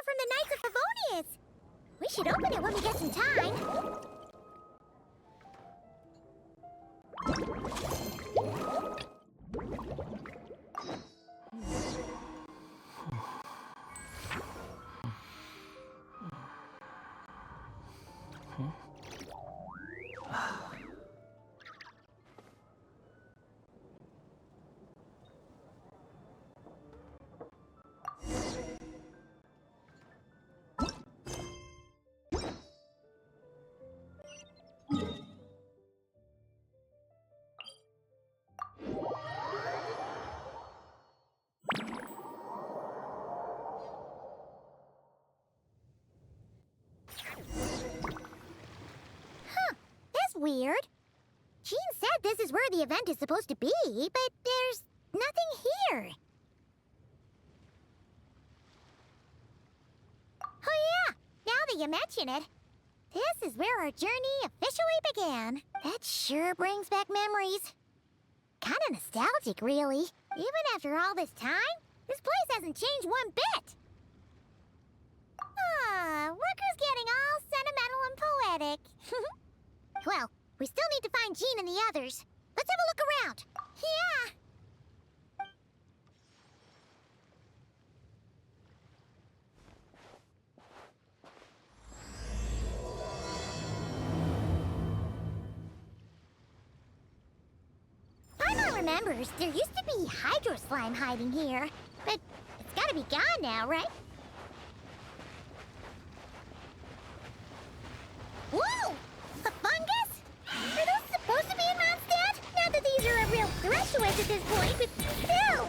from the Knights of Favonius. We should open it when we get some time. Weird. Jean said this is where the event is supposed to be, but there's nothing here. Oh yeah, now that you mention it, this is where our journey officially began. That sure brings back memories. Kinda nostalgic, really. Even after all this time, this place hasn't changed one bit. Ah, look who's getting all sentimental and poetic. Well, we still need to find Jean and the others. Let's have a look around. Yeah. Paimon remembers there used to be hydro slime hiding here, but it's gotta be gone now, right? Whoa! A fungus? Are those supposed to be in Mondstadt? Not that these are a real threat to us at this point, but still!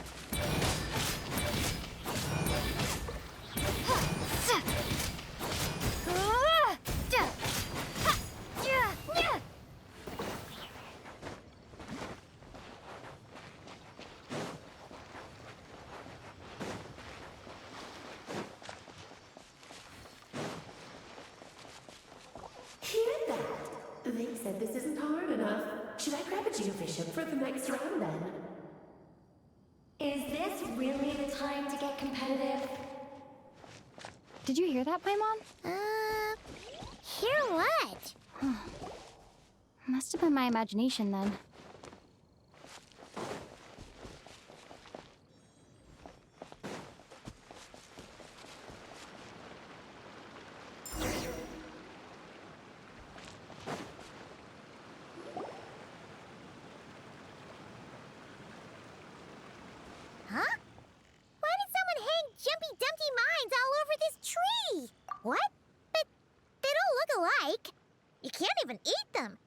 They said this isn't hard enough. Should I grab a geofishing for the next round then? Is this really the time to get competitive? Did you hear that, Paimon? Hear what? Must have been my imagination then. Huh? Why did someone hang Jumpy Dumpty mines all over this tree? What? But they don't look alike. You can't even eat them.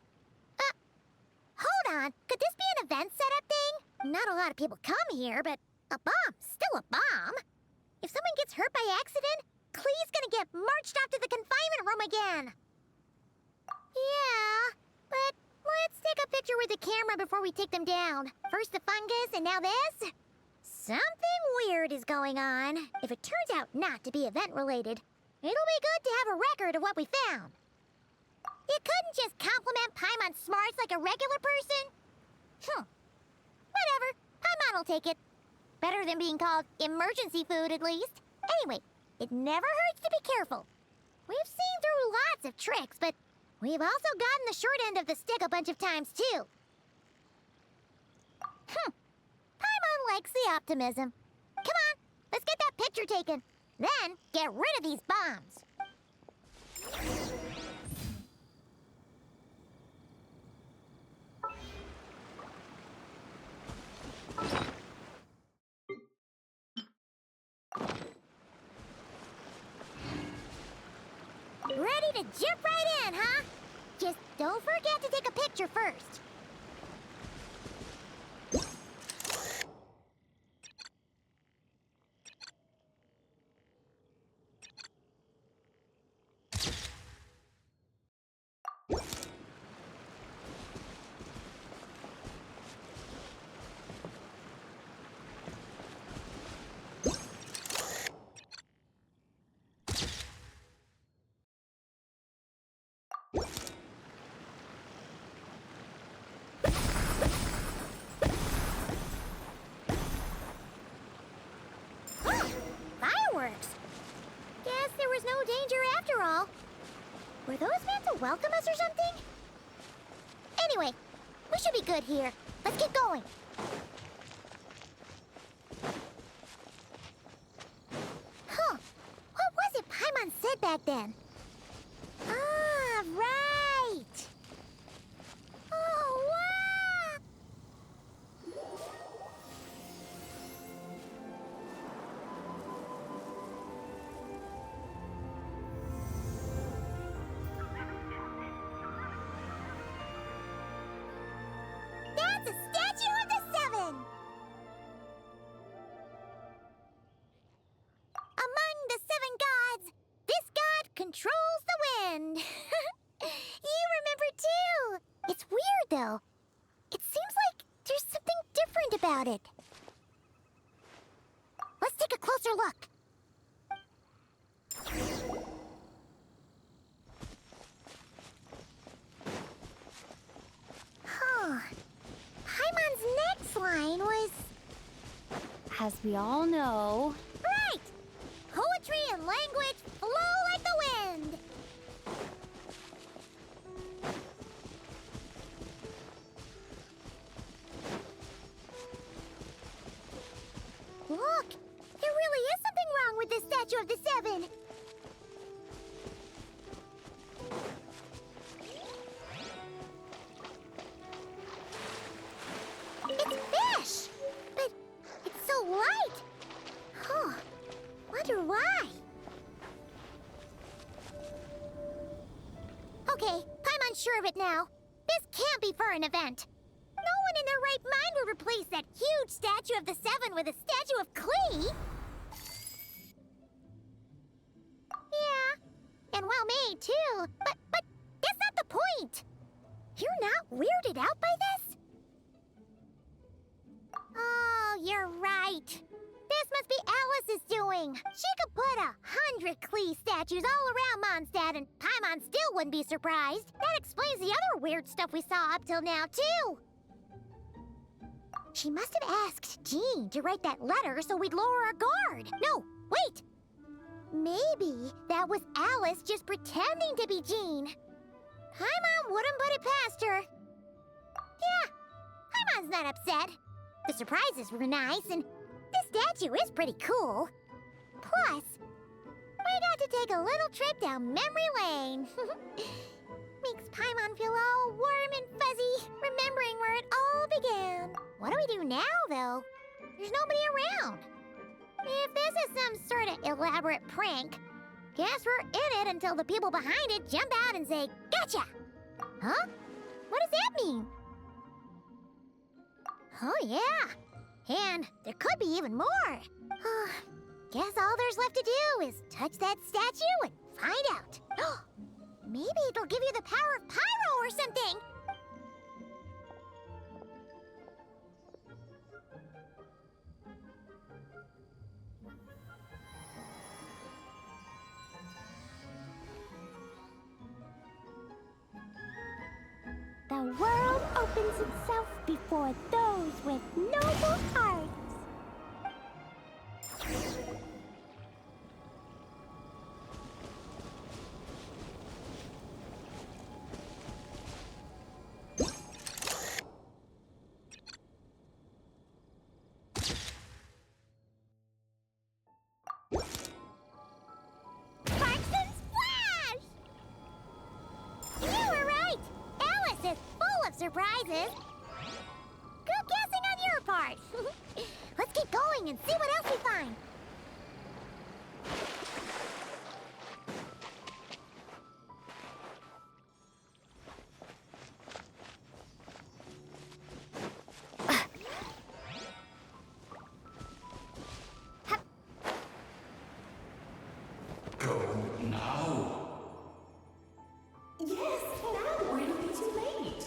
Hold on. Could this be an event setup thing? Not a lot of people come here, but a bomb's still a bomb. If someone gets hurt by accident, Klee's gonna get marched off to the confinement room again. Yeah, but let's take a picture with the camera before we take them down. First the fungus, and now this? Something weird is going on. If it turns out not to be event-related, it'll be good to have a record of what we found. You couldn't just compliment Paimon's smarts like a regular person? Whatever. Paimon will take it. Better than being called emergency food, at least. Anyway, it never hurts to be careful. We've seen through lots of tricks, but we've also gotten the short end of the stick a bunch of times, too. Paimon likes the optimism. Come on, let's get that picture taken. Then, get rid of these bombs. Ready to jump right in, huh? Just don't forget to take a picture first. danger after all. Were those meant to welcome us or something? Anyway, we should be good here. Let's get going. Huh. What was it Paimon said back then? Ah, right. Oh, wow. That's a statue of the Seven! Among the seven gods, this god controls the wind. You remember too. It's weird though. It seems like there's something different about it. Let's take a closer look. Huh. Paimon's next line was... As we all know, Right! Poetry and language flow like the wind! Look! There really is something wrong with this statue of the Seven! It's fish! But it's so light! Huh. Wonder why? Okay, Paimon's sure of it now. This can't be for an event. No one in their right mind would replace that huge statue of the Seven with a statue of Klee. Yeah, and well made too. But that's not the point. You're not weirded out by this? Oh, you're right. This must be Alice's doing. She could put 100 Klee statues all around Mondstadt and Paimon still wouldn't be surprised. That explains the other weird stuff we saw up till now, too. She must have asked Jean to write that letter so we'd lower our guard. No, wait. Maybe that was Alice just pretending to be Jean. Paimon wouldn't put it past her. Yeah, Paimon's not upset. The surprises were nice, and this statue is pretty cool. Plus, we got to take a little trip down memory lane. Makes Paimon feel all warm and fuzzy, remembering where it all began. What do we do now, though? There's nobody around. If this is some sort of elaborate prank, guess we're in it until the people behind it jump out and say, "Gotcha!" Huh? What does that mean? Oh, yeah. And there could be even more. Guess all there's left to do is touch that statue and find out. Maybe it'll give you the power of pyro or something. The world opens itself before those with noble hearts. Sparks and splash! You were right. Alice is full of surprises. Good guessing on your part. Let's keep going and see what else we find. Go now. Yes, now, or it'll be too late.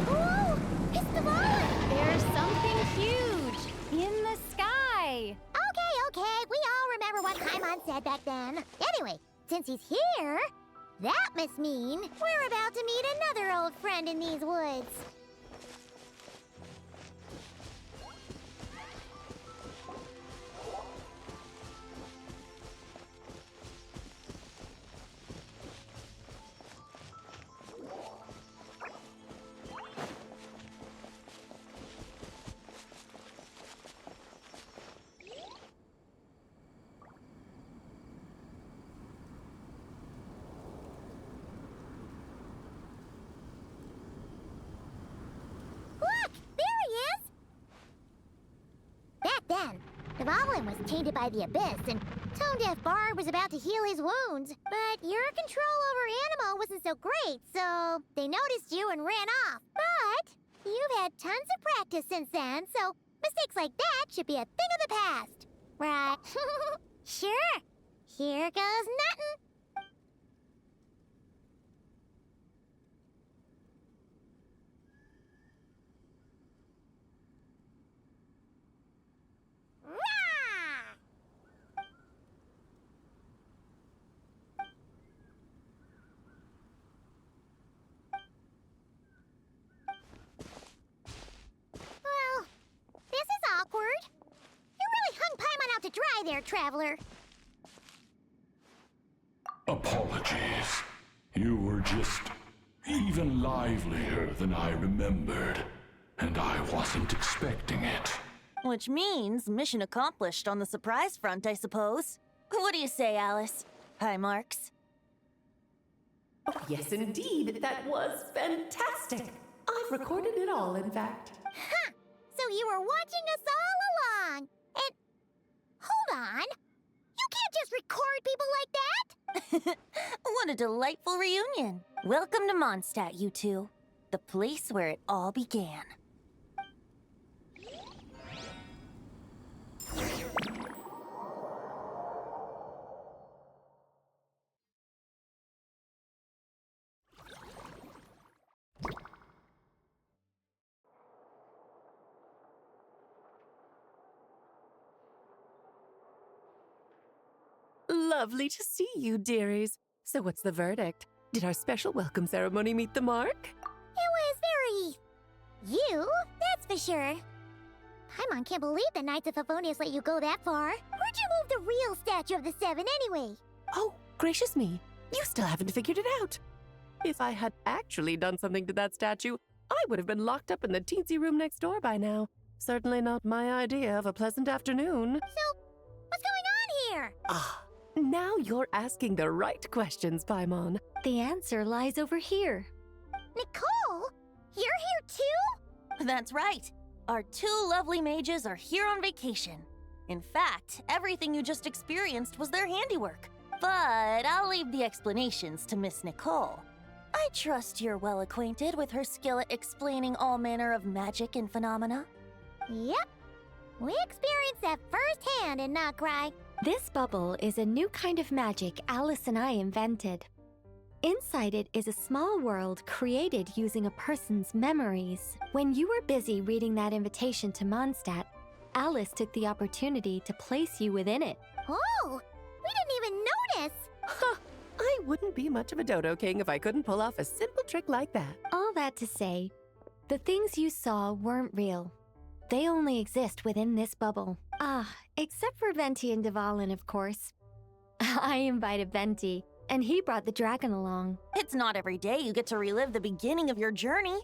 Ooh, it's the ball! there's something huge in the sky. Okay, we all remember what Paimon said back then. Anyway, since he's here, that must mean we're about to meet another old friend in these woods. Dvalin was tainted by the Abyss, and Tone-Deaf Bard was about to heal his wounds. But your control over Animo wasn't so great, so they noticed you and ran off. But you've had tons of practice since then, so mistakes like that should be a thing of the past. Right? Sure. Here goes nothing. Well, this is awkward. You really hung Paimon out to dry there, Traveler. Apologies. You were just even livelier than I remembered, and I wasn't expecting it. Which means mission accomplished on the surprise front, I suppose. What do you say, Alice? Hi, Marks. Oh, yes, indeed. That was fantastic. I've recorded it all, in fact. Huh! So you were watching us all along. And hold on. You can't just record people like that. What a delightful reunion. Welcome to Mondstadt, you two. The place where it all began. Lovely to see you, dearies. So what's the verdict? Did our special welcome ceremony meet the mark? It was very... you, that's for sure. Paimon can't believe the Knights of Favonius let you go that far. Where'd you move the real statue of the Seven anyway? Oh, gracious me. You still haven't figured it out. If I had actually done something to that statue, I would have been locked up in the teensy room next door by now. Certainly not my idea of a pleasant afternoon. So, what's going on here? Ah, now you're asking the right questions, Paimon. The answer lies over here. Nicole? You're here too? That's right. Our two lovely mages are here on vacation. In fact, everything you just experienced was their handiwork. But I'll leave the explanations to Miss Nicole. I trust you're well acquainted with her skill at explaining all manner of magic and phenomena. Yep. We experienced that firsthand in Notcry. This bubble is a new kind of magic Alice and I invented. Inside it is a small world created using a person's memories. When you were busy reading that invitation to Mondstadt, Alice took the opportunity to place you within it. Oh, we didn't even notice. Huh, I wouldn't be much of a dodo king if I couldn't pull off a simple trick like that. All that to say, the things you saw weren't real. They only exist within this bubble. Except for Venti and Dvalin, of course. I invited Venti, and he brought the dragon along. It's not every day you get to relive the beginning of your journey.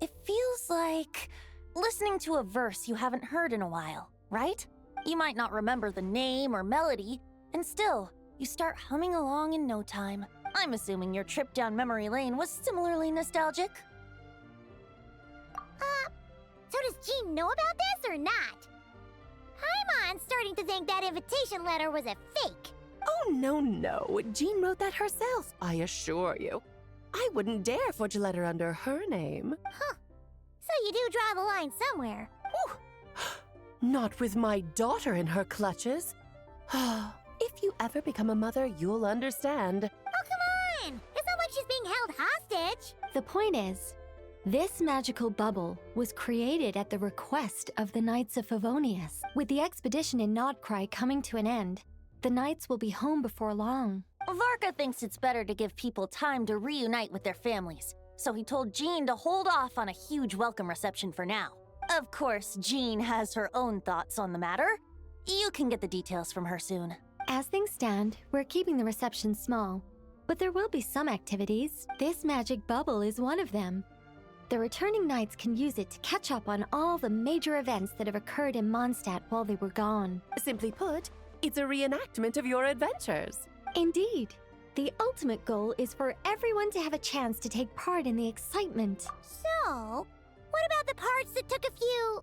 It feels like listening to a verse you haven't heard in a while, right? You might not remember the name or melody, and still, you start humming along in no time. I'm assuming your trip down memory lane was similarly nostalgic. So does Jean know about this or not? Paimon's starting to think that invitation letter was a fake. Oh, no. Jean wrote that herself, I assure you. I wouldn't dare forge a letter under her name. Huh. So you do draw the line somewhere. Ooh. Not with my daughter in her clutches. If you ever become a mother, you'll understand. Oh, come on! It's not like she's being held hostage. The point is, this magical bubble was created at the request of the Knights of Favonius. With the expedition in Notcry coming to an end, the Knights will be home before long. Varka thinks it's better to give people time to reunite with their families, so he told Jean to hold off on a huge welcome reception for now. Of course, Jean has her own thoughts on the matter. You can get the details from her soon. As things stand, we're keeping the reception small, but there will be some activities. This magic bubble is one of them. The returning Knights can use it to catch up on all the major events that have occurred in Mondstadt while they were gone. Simply put, it's a reenactment of your adventures. Indeed. The ultimate goal is for everyone to have a chance to take part in the excitement. So, what about the parts that took a few,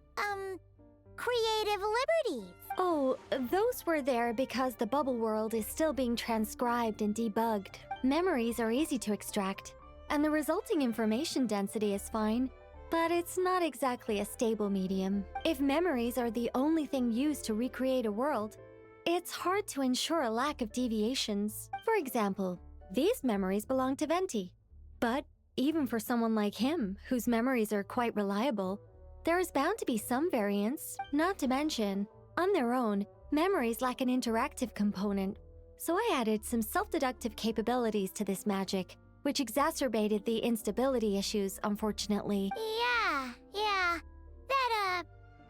creative liberties? Oh, those were there because the bubble world is still being transcribed and debugged. Memories are easy to extract, and the resulting information density is fine, but it's not exactly a stable medium. If memories are the only thing used to recreate a world, it's hard to ensure a lack of deviations. For example, these memories belong to Venti. But even for someone like him, whose memories are quite reliable, there is bound to be some variance, not to mention, on their own, memories lack an interactive component. So I added some self-deductive capabilities to this magic, which exacerbated the instability issues, unfortunately. Yeah. That,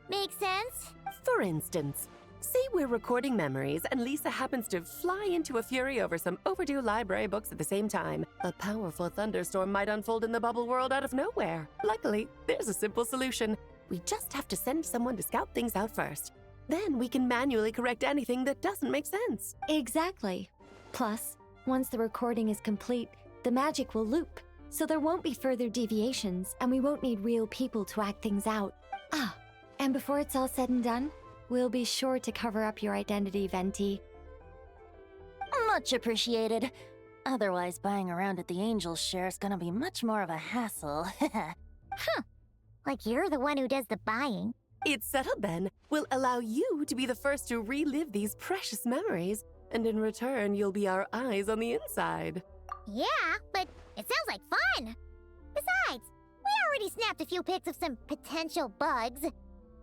makes sense. For instance, say we're recording memories and Lisa happens to fly into a fury over some overdue library books at the same time. A powerful thunderstorm might unfold in the bubble world out of nowhere. Luckily, there's a simple solution. We just have to send someone to scout things out first. Then we can manually correct anything that doesn't make sense. Exactly. Plus, once the recording is complete, the magic will loop, so there won't be further deviations, and we won't need real people to act things out. And before it's all said and done, we'll be sure to cover up your identity, Venti. Much appreciated. Otherwise, buying around at the Angels share is gonna be much more of a hassle. Like you're the one who does the buying. It's settled then. We'll allow you to be the first to relive these precious memories, and in return, you'll be our eyes on the inside. Yeah, but it sounds like fun. Besides, we already snapped a few pics of some potential bugs.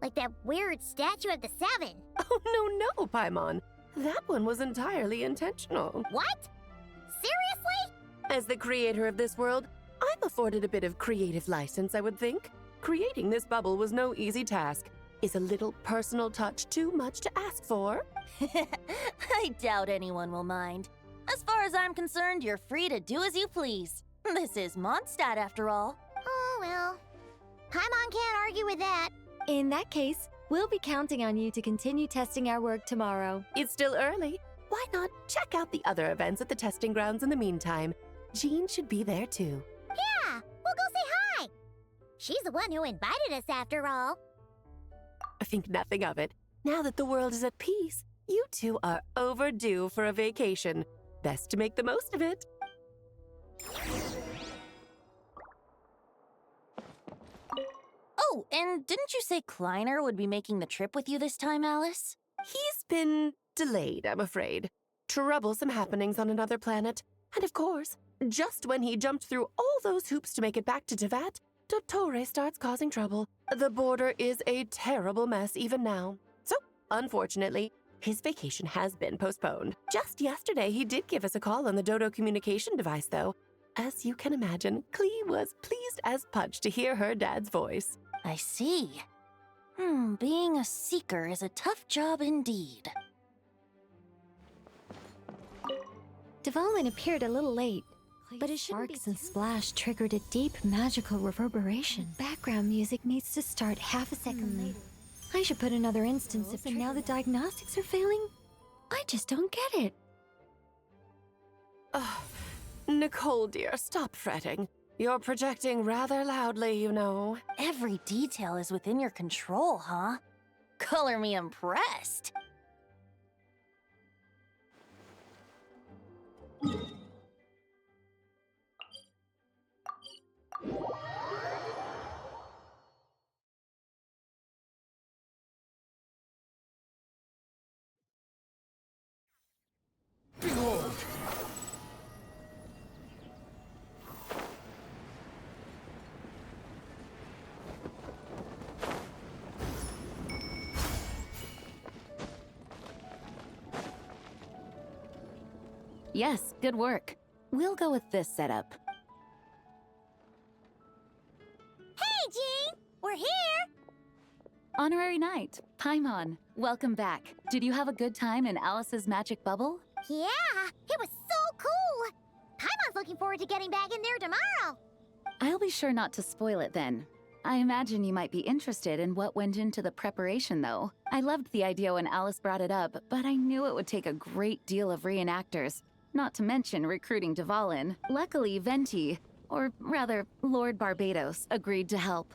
Like that weird statue of the Seven. Oh, no, Paimon. That one was entirely intentional. What? Seriously? As the creator of this world, I'm afforded a bit of creative license, I would think. Creating this bubble was no easy task. Is a little personal touch too much to ask for? I doubt anyone will mind. As far as I'm concerned, you're free to do as you please. This is Mondstadt, after all. Oh, well. Paimon can't argue with that. In that case, we'll be counting on you to continue testing our work tomorrow. It's still early. Why not check out the other events at the testing grounds in the meantime? Jean should be there too. Yeah, we'll go say hi. She's the one who invited us after all. I think nothing of it. Now that the world is at peace, you two are overdue for a vacation. Best to make the most of it. Oh, and didn't you say Kleiner would be making the trip with you this time, Alice? He's been delayed, I'm afraid. Troublesome happenings on another planet. And of course, just when he jumped through all those hoops to make it back to Tevat, Dottore starts causing trouble. The border is a terrible mess even now. So, unfortunately, his vacation has been postponed. Just yesterday, he did give us a call on the Dodo communication device, though. As you can imagine, Klee was pleased as punch to hear her dad's voice. I see. Being a seeker is a tough job indeed. Dvalin appeared a little late, but his sparks and splash triggered a deep magical reverberation. Background music needs to start half a second late. I should put another instance of and now the diagnostics are failing? I just don't get it. Nicole, dear, stop fretting. You're projecting rather loudly, you know. Every detail is within your control, huh? Color me impressed. Behold! Yes, good work. We'll go with this setup. Hey, Jean! We're here! Honorary Knight, Paimon, welcome back. Did you have a good time in Alice's magic bubble? Yeah, it was so cool! Paimon's looking forward to getting back in there tomorrow! I'll be sure not to spoil it then. I imagine you might be interested in what went into the preparation, though. I loved the idea when Alice brought it up, but I knew it would take a great deal of reenactors. Not to mention recruiting Dvalin. Luckily, Venti, or rather, Lord Barbados, agreed to help.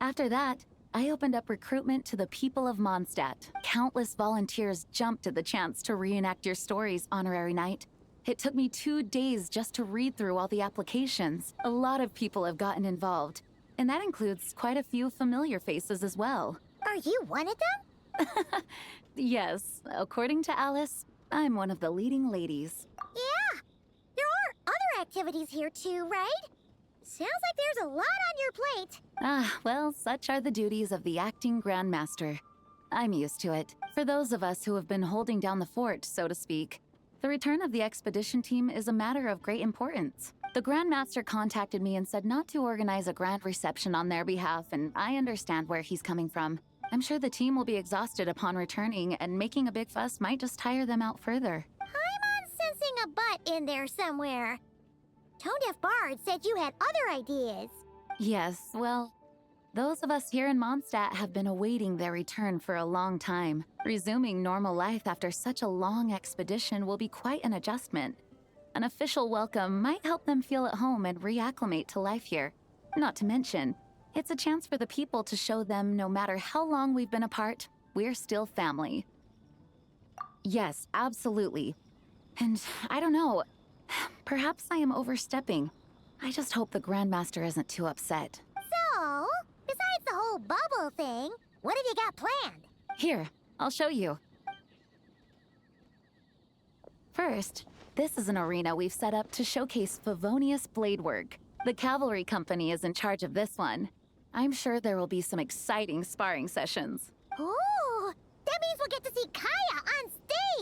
After that, I opened up recruitment to the people of Mondstadt. Countless volunteers jumped at the chance to reenact your stories, Honorary Knight. It took me 2 days just to read through all the applications. A lot of people have gotten involved, and that includes quite a few familiar faces as well. Are you one of them? Yes, according to Alice, I'm one of the leading ladies. Yeah. There are other activities here too, right? Sounds like there's a lot on your plate. Ah, well, such are the duties of the acting Grandmaster. I'm used to it. For those of us who have been holding down the fort, so to speak, the return of the expedition team is a matter of great importance. The Grandmaster contacted me and said not to organize a grand reception on their behalf, and I understand where he's coming from. I'm sure the team will be exhausted upon returning, and making a big fuss might just tire them out further. I'm sensing a butt in there somewhere. Tone Deaf Bard said you had other ideas. Yes, well, those of us here in Mondstadt have been awaiting their return for a long time. Resuming normal life after such a long expedition will be quite an adjustment. An official welcome might help them feel at home and reacclimate to life here. Not to mention, it's a chance for the people to show them no matter how long we've been apart, we're still family. Yes, absolutely. And I don't know, perhaps I am overstepping. I just hope the Grandmaster isn't too upset. So, besides the whole bubble thing, what have you got planned? Here, I'll show you. First, this is an arena we've set up to showcase Favonius blade work. The cavalry company is in charge of this one. I'm sure there will be some exciting sparring sessions. Ooh, that means we'll get to see Kaya on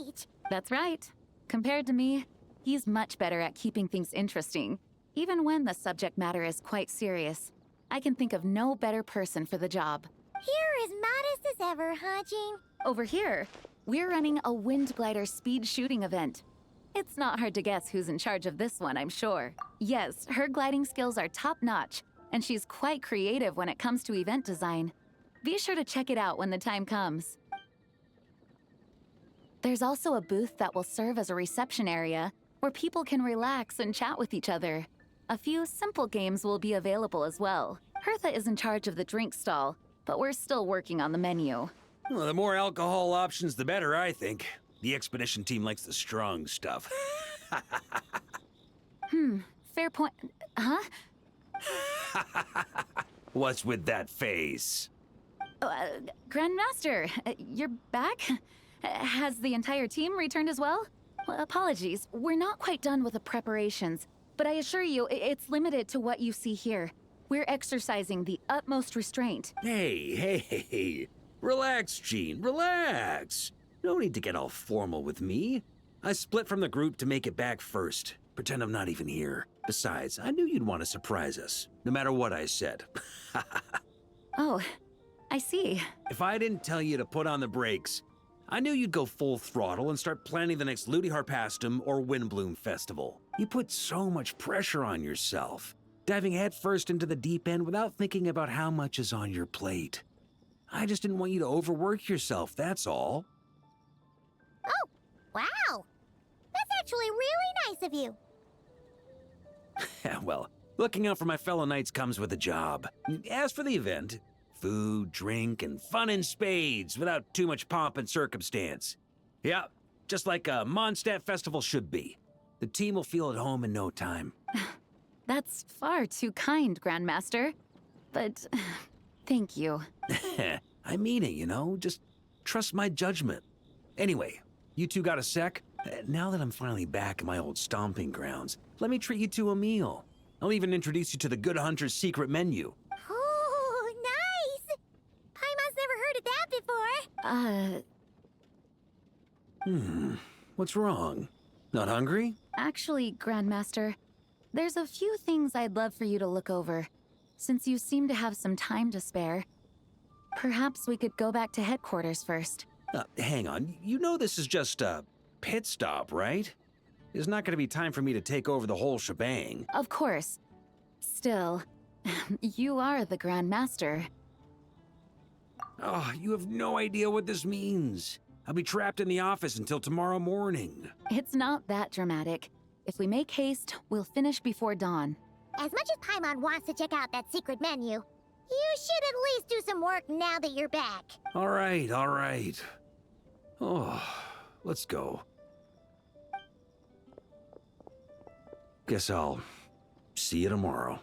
stage! That's right. Compared to me, he's much better at keeping things interesting, even when the subject matter is quite serious. I can think of no better person for the job. You're as modest as ever, huh, Jean? Over here, we're running a wind glider speed shooting event. It's not hard to guess who's in charge of this one, I'm sure. Yes, her gliding skills are top-notch, and she's quite creative when it comes to event design. Be sure to check it out when the time comes. There's also a booth that will serve as a reception area where people can relax and chat with each other. A few simple games will be available as well. Hertha is in charge of the drink stall, but we're still working on the menu. Well, the more alcohol options, the better, I think. The expedition team likes the strong stuff. Fair point. Huh? What's with that face? Grandmaster, you're back? Has the entire team returned as well? Apologies, we're not quite done with the preparations, but I assure you, it's limited to what you see here. We're exercising the utmost restraint. Hey. Relax, Jean, relax. No need to get all formal with me. I split from the group to make it back first. Pretend I'm not even here. Besides, I knew you'd want to surprise us, no matter what I said. Oh, I see. If I didn't tell you to put on the brakes, I knew you'd go full throttle and start planning the next Ludi Harpastum or Windbloom Festival. You put so much pressure on yourself, diving headfirst into the deep end without thinking about how much is on your plate. I just didn't want you to overwork yourself, that's all. Oh, wow! That's actually really nice of you. Well, looking out for my fellow knights comes with a job. As for the event, food, drink, and fun in spades without too much pomp and circumstance. Yeah, just like a Mondstadt festival should be. The team will feel at home in no time. That's far too kind, Grandmaster. But thank you. I mean it, you know? Just trust my judgment. Anyway, you two got a sec? Now that I'm finally back in my old stomping grounds, let me treat you to a meal. I'll even introduce you to the Good Hunter's secret menu. Oh, nice! Paimon's never heard of that before. What's wrong? Not hungry? Actually, Grandmaster, there's a few things I'd love for you to look over. Since you seem to have some time to spare, perhaps we could go back to headquarters first. Hang on. You know this is just a pit stop, right? There's not going to be time for me to take over the whole shebang. Of course. Still, you are the Grandmaster. Oh, you have no idea what this means. I'll be trapped in the office until tomorrow morning. It's not that dramatic. If we make haste, we'll finish before dawn. As much as Paimon wants to check out that secret menu, You should at least do some work now that you're back. All right, all right. Oh, let's go. Guess I'll see you tomorrow.